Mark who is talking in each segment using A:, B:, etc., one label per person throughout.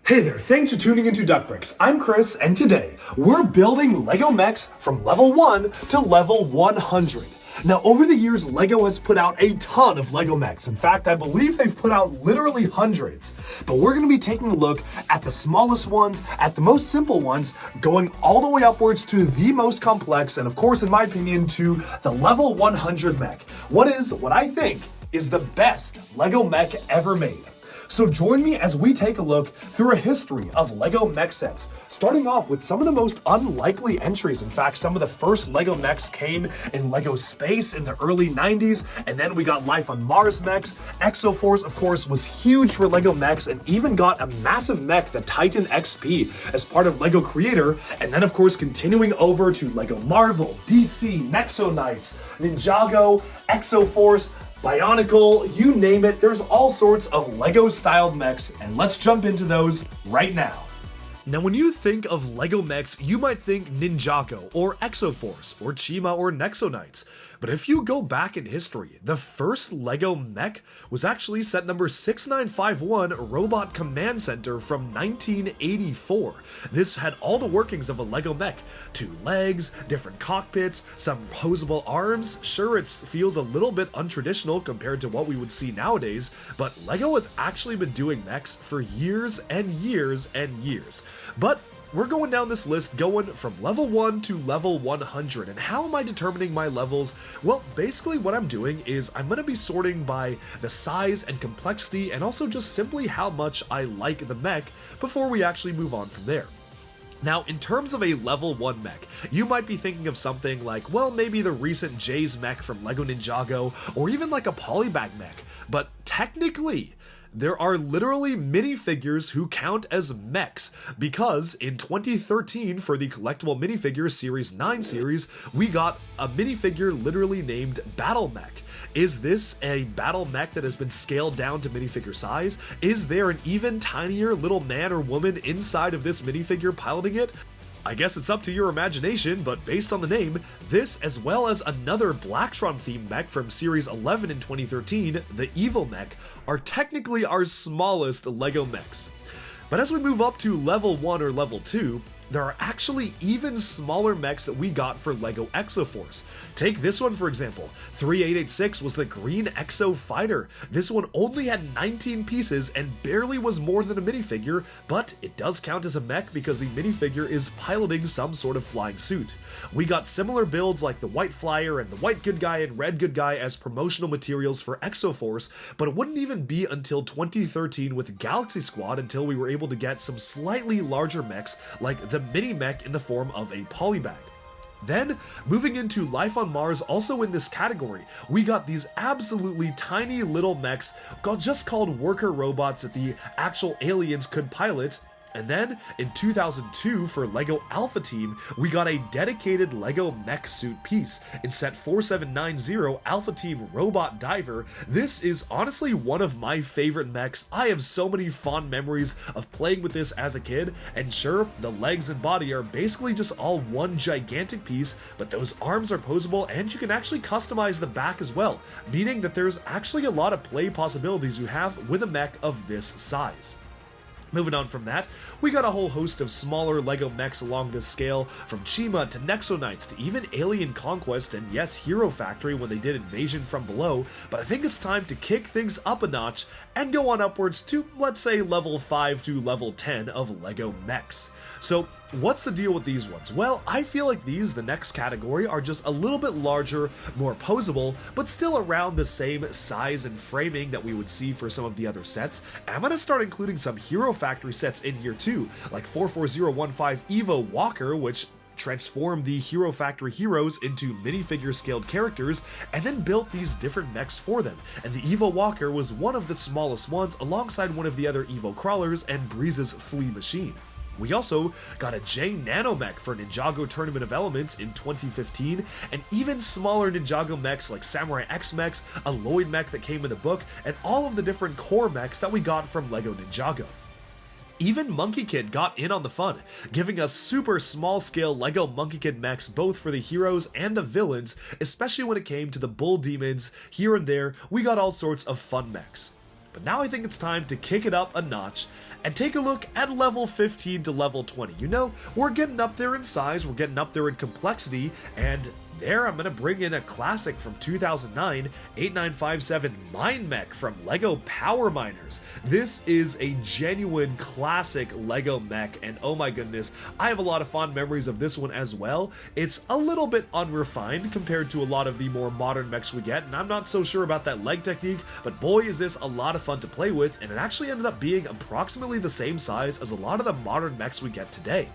A: Hey there, thanks for tuning into Duckbricks. I'm Chris, and today we're building LEGO Mechs from level 1 to level 100. Now, over the years, LEGO has put out a ton of LEGO Mechs. In fact, I believe they've put out literally hundreds. But we're going to be taking a look at the smallest ones, at the most simple ones, going all the way upwards to the most complex, and of course, in my opinion, to the level 100 mech. What I think is the best LEGO mech ever made. So join me as we take a look through a history of LEGO mech sets, starting off with some of the most unlikely entries. In fact, some of the first LEGO mechs came in LEGO Space in the early 90s, and then we got Life on Mars mechs. Exoforce, of course, was huge for LEGO mechs and even got a massive mech, the Titan XP, as part of LEGO Creator, and then of course continuing over to LEGO Marvel, DC, Nexo Knights, Ninjago, Exoforce, Bionicle, you name it, there's all sorts of LEGO-styled mechs, and let's jump into those right now. Now, when you think of LEGO mechs, you might think Ninjago, or Exoforce, or Chima, or Nexo Knights. But if you go back in history, the first LEGO mech was actually set number 6951 Robot Command Center from 1984. This had all the workings of a LEGO mech. 2 legs, different cockpits, some posable arms. Sure, it feels a little bit untraditional compared to what we would see nowadays, but LEGO has actually been doing mechs for years and years and years. But we're going down this list going from level 1 to level 100, and how am I determining my levels? Well, basically what I'm doing is I'm going to be sorting by the size and complexity and also just simply how much I like the mech before we actually move on from there. Now, in terms of a level 1 mech, you might be thinking of something like, well, maybe the recent Jay's mech from LEGO Ninjago, or even like a Polybag mech, but technically, there are literally minifigures who count as mechs, because in 2013 for the collectible minifigure Series 9 series, we got a minifigure literally named Battle Mech. Is this a battle mech that has been scaled down to minifigure size? Is there an even tinier little man or woman inside of this minifigure piloting it? I guess it's up to your imagination, but based on the name, this as well as another Blacktron themed mech from Series 11 in 2013, the Evil Mech, are technically our smallest LEGO mechs. But as we move up to level 1 or level 2, there are actually even smaller mechs that we got for LEGO Exoforce. Take this one for example. 3886 was the Green Exo Fighter. This one only had 19 pieces and barely was more than a minifigure, but it does count as a mech because the minifigure is piloting some sort of flying suit. We got similar builds like the White Flyer and the White Good Guy and Red Good Guy as promotional materials for Exoforce, but it wouldn't even be until 2013 with Galaxy Squad until we were able to get some slightly larger mechs like the Mini Mech in the form of a Polybag. Then, moving into Life on Mars, also in this category, we got these absolutely tiny little mechs just called worker robots that the actual aliens could pilot. And then, in 2002, for LEGO Alpha Team, we got a dedicated LEGO mech suit piece. In set 4790, Alpha Team Robot Diver, this is honestly one of my favorite mechs. I have so many fond memories of playing with this as a kid, and sure, the legs and body are basically just all one gigantic piece, but those arms are posable and you can actually customize the back as well, meaning that there's actually a lot of play possibilities you have with a mech of this size. Moving on from that, we got a whole host of smaller LEGO mechs along this scale, from Chima to Nexo Knights to even Alien Conquest and yes, Hero Factory when they did Invasion from Below, but I think it's time to kick things up a notch and go on upwards to, let's say, level 5 to level 10 of LEGO mechs. So, what's the deal with these ones? Well, I feel like these, the next category, are just a little bit larger, more posable, but still around the same size and framing that we would see for some of the other sets. And I'm going to start including some Hero Factory sets in here too, like 44015 Evo Walker, which transformed the Hero Factory heroes into minifigure scaled characters and then built these different mechs for them. And the Evo Walker was one of the smallest ones alongside one of the other Evo Crawlers and Breeze's Flea Machine. We also got a J Nanomech for Ninjago Tournament of Elements in 2015, and even smaller Ninjago mechs like Samurai X mechs, a Lloyd mech that came in the book, and all of the different core mechs that we got from LEGO Ninjago. Even Monkey Kid got in on the fun, giving us super small scale LEGO Monkey Kid mechs both for the heroes and the villains, especially when it came to the Bull Demons. Here and there, we got all sorts of fun mechs. But now I think it's time to kick it up a notch And take a look at level 15 to level 20. You know, we're getting up there in size, we're getting up there in complexity, and there I'm going to bring in a classic from 2009, 8957 Mine Mech from LEGO Power Miners. This is a genuine classic LEGO mech, and oh my goodness, I have a lot of fond memories of this one as well. It's a little bit unrefined compared to a lot of the more modern mechs we get, and I'm not so sure about that leg technique, but boy is this a lot of fun to play with, and it actually ended up being approximately the same size as a lot of the modern mechs we get today.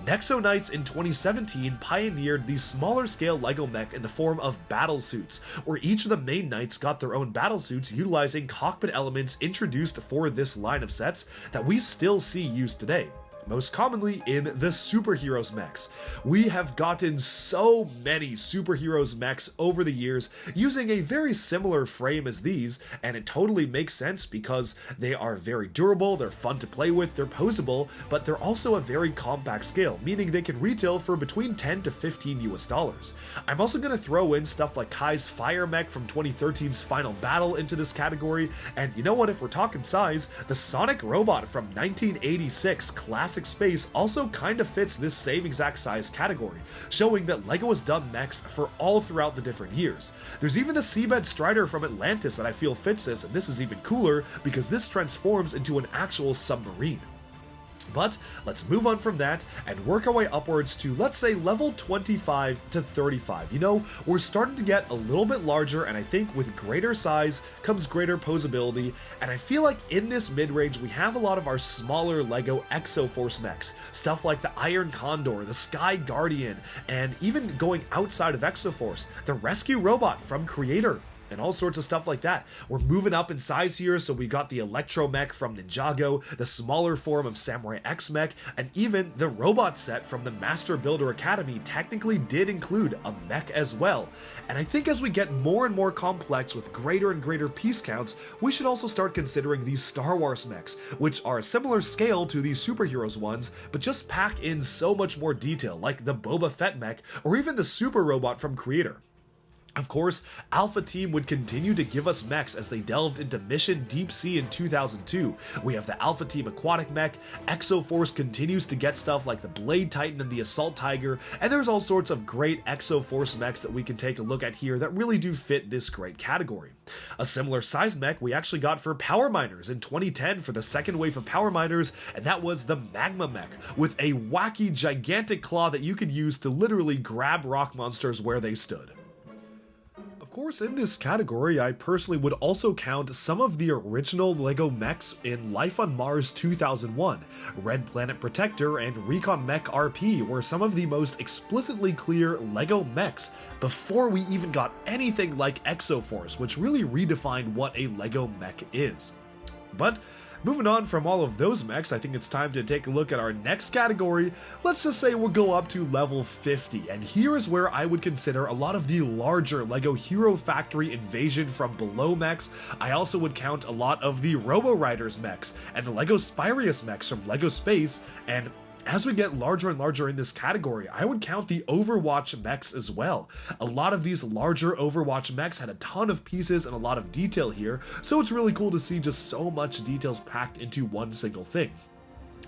A: Nexo Knights in 2017 pioneered the smaller scale LEGO mech in the form of battle suits, where each of the main knights got their own battle suits utilizing cockpit elements introduced for this line of sets that we still see used today. Most commonly in the superheroes mechs. We have gotten so many superheroes mechs over the years using a very similar frame as these, and it totally makes sense because they are very durable, they're fun to play with, they're posable, but they're also a very compact scale, meaning they can retail for between 10 to 15 US dollars. I'm also going to throw in stuff like Kai's Fire Mech from 2013's Final Battle into this category, and you know what, if we're talking size, the Sonic Robot from 1986 Classic Space also kind of fits this same exact size category, showing that LEGO has done mechs for all throughout the different years. There's even the Seabed Strider from Atlantis that I feel fits this, and this is even cooler because this transforms into an actual submarine. But let's move on from that and work our way upwards to, let's say, level 25 to 35. You know, we're starting to get a little bit larger, and I think with greater size comes greater posability, and I feel like in this mid-range we have a lot of our smaller LEGO Exoforce mechs, stuff like the Iron Condor, the Sky Guardian, and even going outside of Exoforce, the Rescue Robot from Creator, and all sorts of stuff like that. We're moving up in size here, so we got the Electro Mech from Ninjago, the smaller form of Samurai X Mech, and even the robot set from the Master Builder Academy technically did include a mech as well. And I think as we get more and more complex with greater and greater piece counts, we should also start considering these Star Wars mechs, which are a similar scale to these superheroes ones, but just pack in so much more detail, like the Boba Fett mech, or even the Super Robot from Creator. Of course, Alpha Team would continue to give us mechs as they delved into Mission Deep Sea in 2002. We have the Alpha Team Aquatic Mech, Exoforce continues to get stuff like the Blade Titan and the Assault Tiger, and there's all sorts of great Exoforce mechs that we can take a look at here that really do fit this great category. A similar size mech we actually got for Power Miners in 2010 for the second wave of Power Miners, and that was the Magma Mech, with a wacky gigantic claw that you could use to literally grab rock monsters where they stood. Of course, in this category, I personally would also count some of the original LEGO mechs in Life on Mars 2001. Red Planet Protector and Recon Mech RP were some of the most explicitly clear LEGO mechs before we even got anything like Exoforce, which really redefined what a LEGO mech is. But moving on from all of those mechs, I think it's time to take a look at our next category. Let's just say we'll go up to level 50, and here is where I would consider a lot of the larger LEGO Hero Factory Invasion from Below mechs. I also would count a lot of the Robo Riders mechs, and the LEGO Spyrius mechs from LEGO Space, and as we get larger and larger in this category, I would count the Overwatch mechs as well. A lot of these larger Overwatch mechs had a ton of pieces and a lot of detail here, so it's really cool to see just so much details packed into one single thing.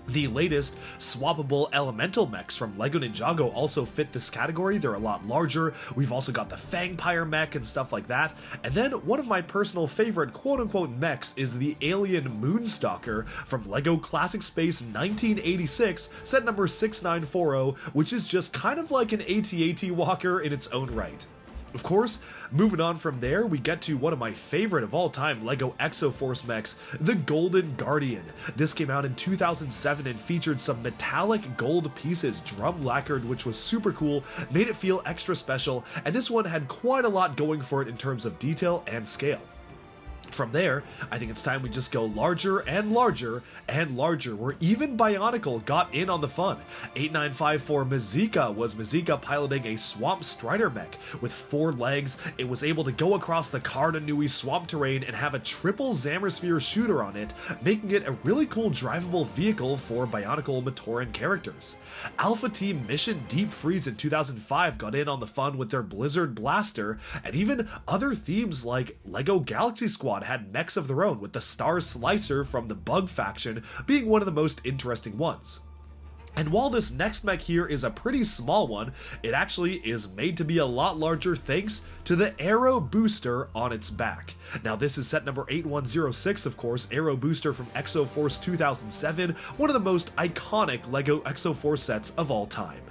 A: The latest swappable elemental mechs from LEGO Ninjago also fit this category. They're a lot larger. We've also got the Fangpire mech and stuff like that. And then one of my personal favorite quote-unquote mechs is the Alien Moonstalker from LEGO Classic Space 1986, set number 6940, which is just kind of like an AT-AT walker in its own right. Of course, moving on from there, we get to one of my favorite of all time LEGO Exoforce mechs, the Golden Guardian. This came out in 2007 and featured some metallic gold pieces drum lacquered, which was super cool, made it feel extra special, and this one had quite a lot going for it in terms of detail and scale. From there, I think it's time we just go larger and larger and larger, where even Bionicle got in on the fun. 8954 Mazika was Mazika piloting a Swamp Strider mech with 4 legs. It was able to go across the Kardanui swamp terrain and have a triple Zammersphere shooter on it, making it a really cool drivable vehicle for Bionicle Matoran characters. Alpha Team Mission Deep Freeze in 2005 got in on the fun with their Blizzard Blaster, and even other themes like LEGO Galaxy Squad Squad had mechs of their own, with the Star Slicer from the Bug faction being one of the most interesting ones. And while this next mech here is a pretty small one, it actually is made to be a lot larger thanks to the Aero Booster on its back. Now this is set number 8106, of course, Aero Booster from Exoforce 2007, one of the most iconic LEGO Exoforce sets of all time.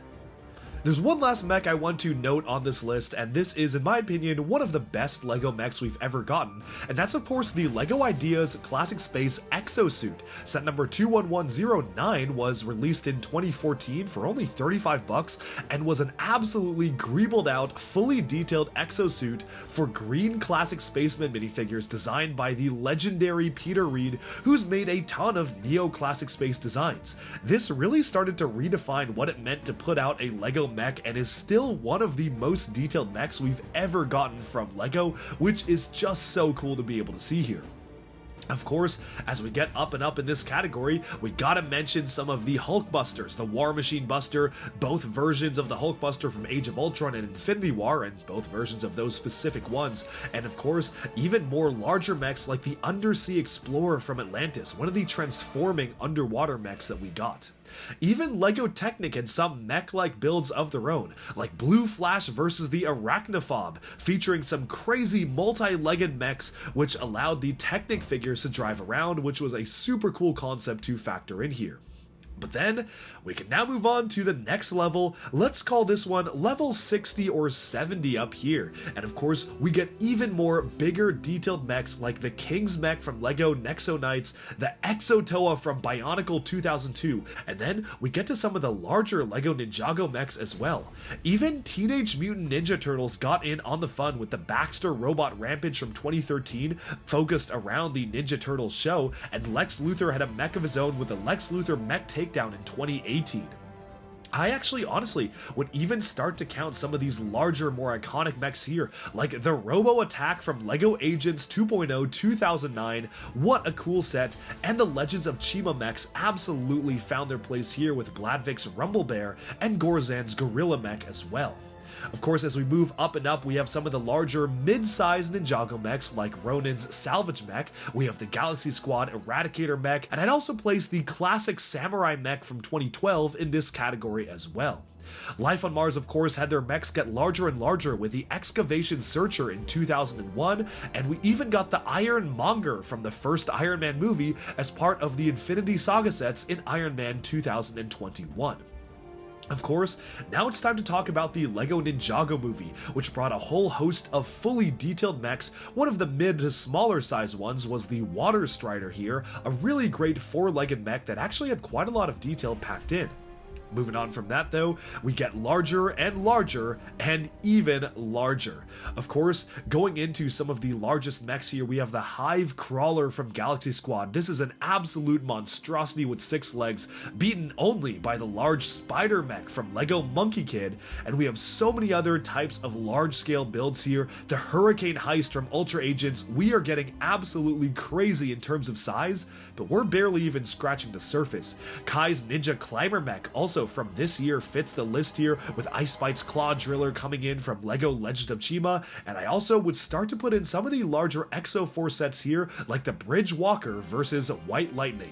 A: There's one last mech I want to note on this list, and this is, in my opinion, one of the best LEGO mechs we've ever gotten, and that's of course the LEGO Ideas Classic Space Exosuit. Set number 21109 was released in 2014 for only $35 and was an absolutely greebled out, fully detailed exosuit for green classic spaceman minifigures designed by the legendary Peter Reed, who's made a ton of neo-classic space designs. This really started to redefine what it meant to put out a LEGO mech and is still one of the most detailed mechs we've ever gotten from LEGO, which is just so cool to be able to see here. Of course, as we get up and up in this category, we gotta mention some of the Hulkbusters, the War Machine Buster, both versions of the Hulkbuster from Age of Ultron and Infinity War, and both versions of those specific ones, and of course, even more larger mechs like the Undersea Explorer from Atlantis, one of the transforming underwater mechs that we got. Even LEGO Technic had some mech-like builds of their own, like Blue Flash versus the Arachnophob, featuring some crazy multi-legged mechs which allowed the Technic figures to drive around, which was a super cool concept to factor in here. But then, we can now move on to the next level. Let's call this one level 60 or 70 up here. And of course, we get even more bigger detailed mechs like the King's Mech from LEGO Nexo Knights, the Exotoa from Bionicle 2002, and then we get to some of the larger LEGO Ninjago mechs as well. Even Teenage Mutant Ninja Turtles got in on the fun with the Baxter Robot Rampage from 2013, focused around the Ninja Turtles show, and Lex Luthor had a mech of his own with the Lex Luthor Mech Takedown in 2018. I actually honestly would even start to count some of these larger, more iconic mechs here, like the Robo Attack from LEGO Agents 2.0 2009, what a cool set, and the Legends of Chima mechs absolutely found their place here with Gladvik's Rumble Bear and Gorzan's Gorilla mech as well. Of course, as we move up and up, we have some of the larger mid-sized Ninjago mechs like Ronin's Salvage Mech, we have the Galaxy Squad Eradicator mech, and I'd also place the classic Samurai mech from 2012 in this category as well. Life on Mars, of course, had their mechs get larger and larger with the Excavation Searcher in 2001, and we even got the Iron Monger from the first Iron Man movie as part of the Infinity Saga sets in Iron Man 2021. Of course, now it's time to talk about the LEGO Ninjago movie, which brought a whole host of fully detailed mechs. One of the mid to smaller size ones was the Water Strider here, a really great four-legged mech that actually had quite a lot of detail packed in. Moving on from that though, we get larger and larger and even larger. Of course, going into some of the largest mechs here, we have the Hive Crawler from Galaxy Squad. This is an absolute monstrosity with 6 legs, beaten only by the large Spider Mech from LEGO Monkey Kid, and we have so many other types of large-scale builds here. The Hurricane Heist from Ultra Agents, we are getting absolutely crazy in terms of size, but we're barely even scratching the surface. Kai's Ninja Climber Mech, also from this year, fits the list here, with Ice Bite's Claw Driller coming in from LEGO Legend of Chima, and I also would start to put in some of the larger Exo-Force sets here, like the Bridge Walker versus White Lightning.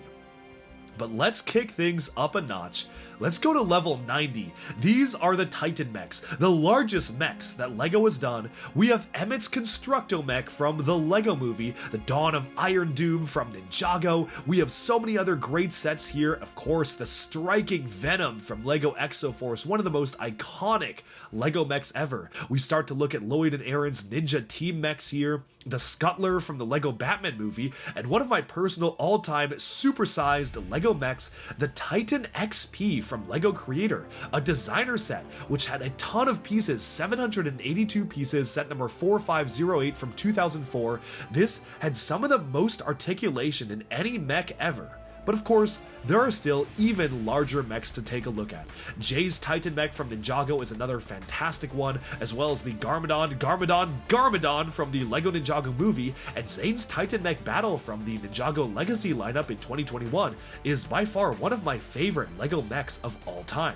A: But let's kick things up a notch. Let's go to level 90. These are the Titan mechs, the largest mechs that LEGO has done. We have Emmett's Constructo mech from the LEGO movie, the Dawn of Iron Doom from Ninjago. We have so many other great sets here. Of course, the striking Venom from LEGO Exoforce, one of the most iconic LEGO mechs ever. We start to look at Lloyd and Aaron's Ninja Team mechs here, the Scuttler from the LEGO Batman movie, and one of my personal all-time supersized LEGO mechs, the Titan XP from LEGO Creator, a designer set which had a ton of pieces, 782 pieces, set number 4508 from 2004. This had some of the most articulation in any mech ever. But of course, there are still even larger mechs to take a look at. Jay's Titan mech from Ninjago is another fantastic one, as well as the Garmadon from the LEGO Ninjago movie, and Zane's Titan mech battle from the Ninjago Legacy lineup in 2021 is by far one of my favorite LEGO mechs of all time.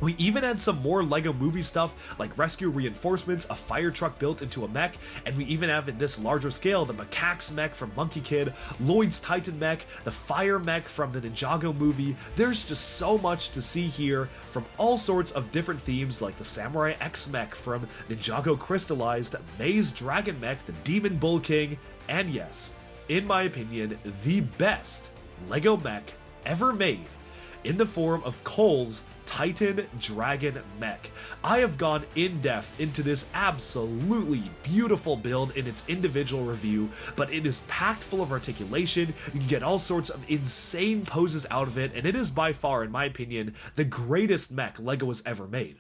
A: We even had some more LEGO movie stuff like rescue reinforcements, a fire truck built into a mech, and we even have in this larger scale the Macaques mech from Monkey Kid, Lloyd's Titan mech, the fire mech from the Ninjago movie. There's just so much to see here from all sorts of different themes like the Samurai X mech from Ninjago Crystallized, Maze Dragon mech, the Demon Bull King, and yes, in my opinion, the best LEGO mech ever made in the form of Cole's Titan Dragon mech. I have gone in depth into this absolutely beautiful build in its individual review, but it is packed full of articulation. You can get all sorts of insane poses out of it, and it is by far, in my opinion, the greatest mech LEGO has ever made.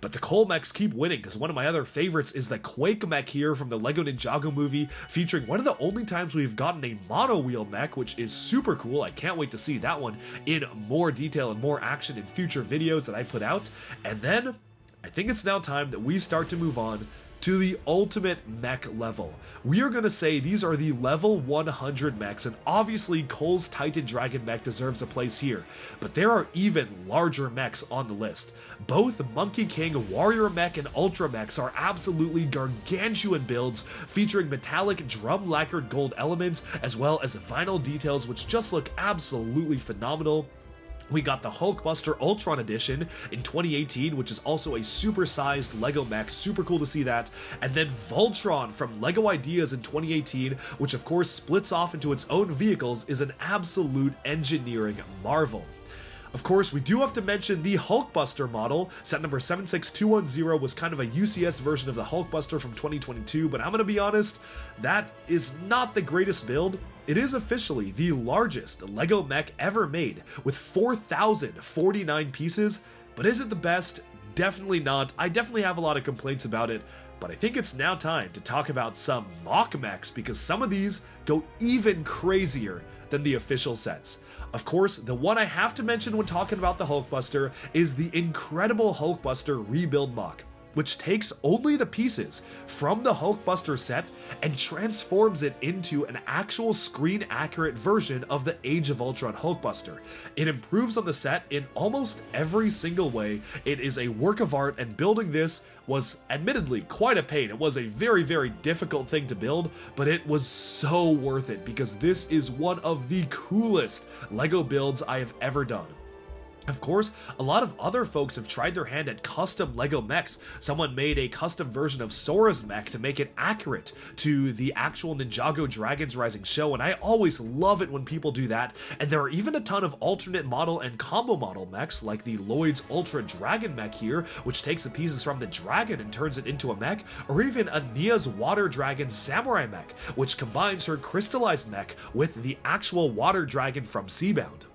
A: But the Cole mechs keep winning because one of my other favorites is the Quake mech here from the LEGO Ninjago movie, featuring one of the only times we've gotten a mono wheel mech, which is super cool. I can't wait to see that one in more detail and more action in future videos that I put out. And then I think it's now time that we start to move on to the ultimate mech level. We are going to say these are the level 100 mechs, and obviously Cole's Titan Dragon mech deserves a place here, but there are even larger mechs on the list. Both Monkey King, Warrior Mech, and Ultra Mechs are absolutely gargantuan builds featuring metallic drum lacquered gold elements as well as vinyl details which just look absolutely phenomenal. We got the Hulkbuster Ultron Edition in 2018, which is also a super-sized LEGO mech. Super cool to see that. And then Voltron from LEGO Ideas in 2018, which of course splits off into its own vehicles, is an absolute engineering marvel. Of course, we do have to mention the Hulkbuster model. Set number 76210 was kind of a UCS version of the Hulkbuster from 2022, but I'm gonna be honest, that is not the greatest build. It is officially the largest LEGO mech ever made, with 4,049 pieces, but is it the best? Definitely not. I definitely have a lot of complaints about it, but I think it's now time to talk about some mock mechs, because some of these go even crazier than the official sets. Of course, the one I have to mention when talking about the Hulkbuster is the incredible Hulkbuster Rebuild Mock, which takes only the pieces from the Hulkbuster set and transforms it into an actual screen-accurate version of the Age of Ultron Hulkbuster. It improves on the set in almost every single way. It is a work of art, and building this was admittedly quite a pain. It was a very, very difficult thing to build, but it was so worth it because this is one of the coolest LEGO builds I have ever done. Of course, a lot of other folks have tried their hand at custom LEGO mechs. Someone made a custom version of Sora's mech to make it accurate to the actual Ninjago Dragons Rising show, and I always love it when people do that. And there are even a ton of alternate model and combo model mechs, like the Lloyd's Ultra Dragon mech here, which takes the pieces from the dragon and turns it into a mech, or even Ania's Water Dragon Samurai mech, which combines her crystallized mech with the actual water dragon from Seabound.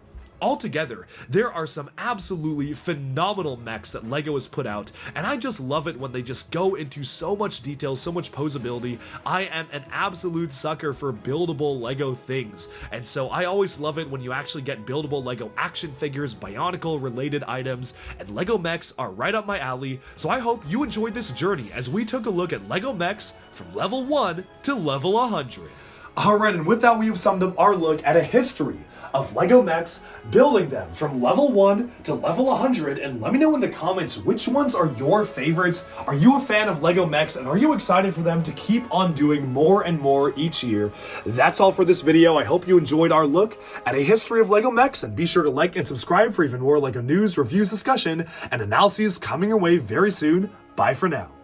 A: Altogether, there are some absolutely phenomenal mechs that LEGO has put out, and I just love it when they just go into so much detail, so much posability. I am an absolute sucker for buildable LEGO things, and so I always love it when you actually get buildable LEGO action figures, Bionicle related items, and LEGO mechs are right up my alley, so I hope you enjoyed this journey as we took a look at LEGO mechs from level 1 to level 100.
B: Alright, and with that we have summed up our look at a history of LEGO mechs, building them from level 1 to level 100, and let me know in the comments which ones are your favorites. Are you a fan of LEGO mechs, and are you excited for them to keep on doing more and more each year? That's all for this video. I hope you enjoyed our look at a history of LEGO mechs, and be sure to like and subscribe for even more LEGO news, reviews, discussion, and analyses coming your way very soon. Bye for now.